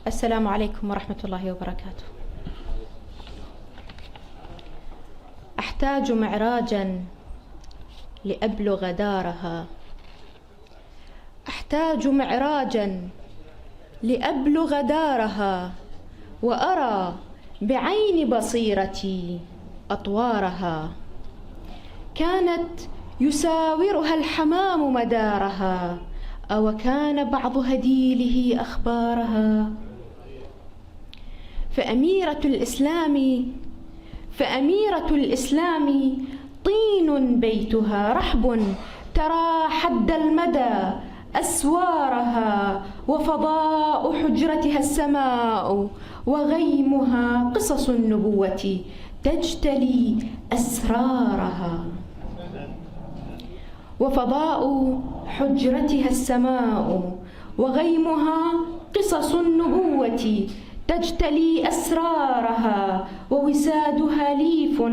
السلام عليكم ورحمة الله وبركاته. أحتاج معراجا لأبلغ دارها، أحتاج معراجا لأبلغ دارها، وأرى بعين بصيرتي أطوارها. كانت يساورها الحمام مدارها، أو كان بعض هديله أخبارها. فأميرة الإسلام طين بيتها، رحب ترى حد المدى أسوارها، وفضاء حجرتها السماء، وغيمها قصص النبوة تجتلي أسرارها. وفضاء حجرتها السماء، وغيمها قصص النبوة تجتلي أسرارها، ووسادها ليف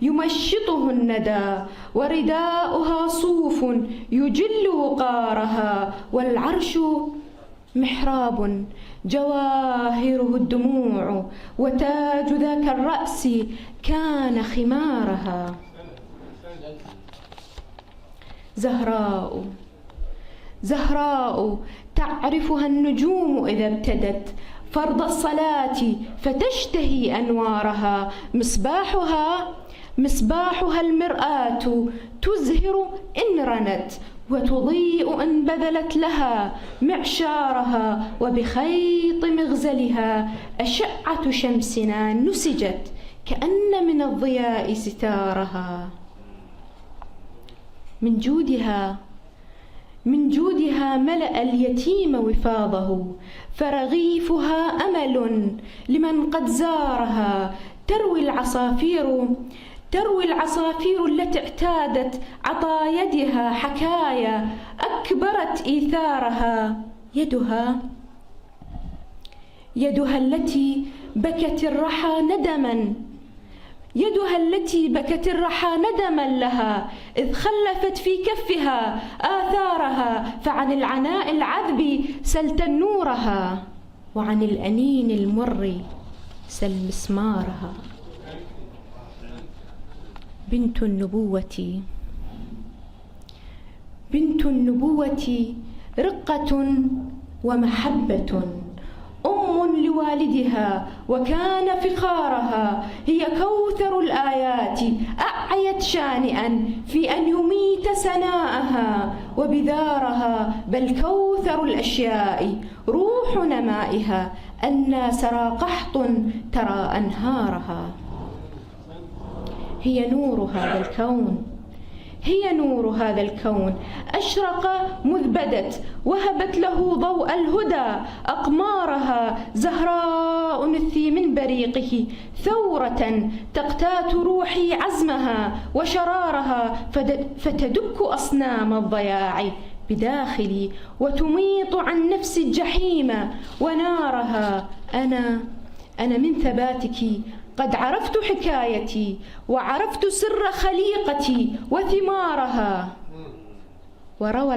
يمشطه الندى، ورداؤها صوف يجل وقارها، والعرش محراب جواهره الدموع، وتاج ذاك الرأس كان خمارها. زهراء زهراء تعرفها النجوم إذا ابتدت فرض الصلاة فتشتهي أنوارها. مصباحها المرآة تزهر إن رنت، وتضيء إن بذلت لها معشارها، وبخيط مغزلها أشعة شمسنا نسجت كأن من الضياء ستارها. من جودها ملأ اليتيم وفاضه، فرغيفها أمل لمن قد زارها. تروي العصافير التي اعتادت عطا يدها حكايا أكبرت إيثارها. يدها التي بكت الرحى ندما لها، إذ خلفت في كفها آثارها. فعن العناء العذب سل تنورها، وعن الأنين المر سل مسمارها. بنت النبوة رقة ومحبة، أم لوالدها وكان فخارها. هي كوثر الآيات أعيت شانئا في أن يميت سناءها وبذارها، بل كوثر الأشياء روح نمائها. أنى سرى قحط ترى أنهارها. هي نور هذا الكون أشرق مذ بدت، وهبت له ضوء الهدى أقمارها. زهراء نثي من بريقه ثورة تقتات روحي عزمها وشرارها، فتدك أصنام الضياع بداخلي، وتميط عن نفسي الجحيم ونارها. أنا من ثباتك قد عرفت حكايتي، وعرفت سر خليقتي وثمارها. وروى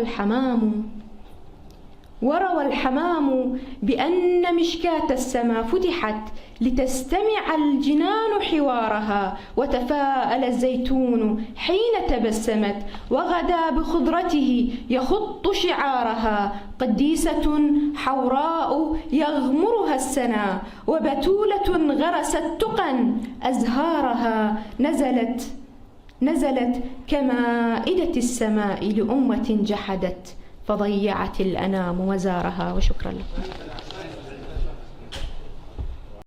الحمام بأن مشكاة السماء فتحت لتستمع الجنان حوارها، وتفاءل الزيتون حين تبسمت، وغدا بخضرته يخط شعارها. قديسة حوراء يغمرها السنا، وبتولة غرست تقا أزهارها. نزلت كمائدة السماء لأمة جحدت، فضيعت الأنام وزارها. وشكرا لكم.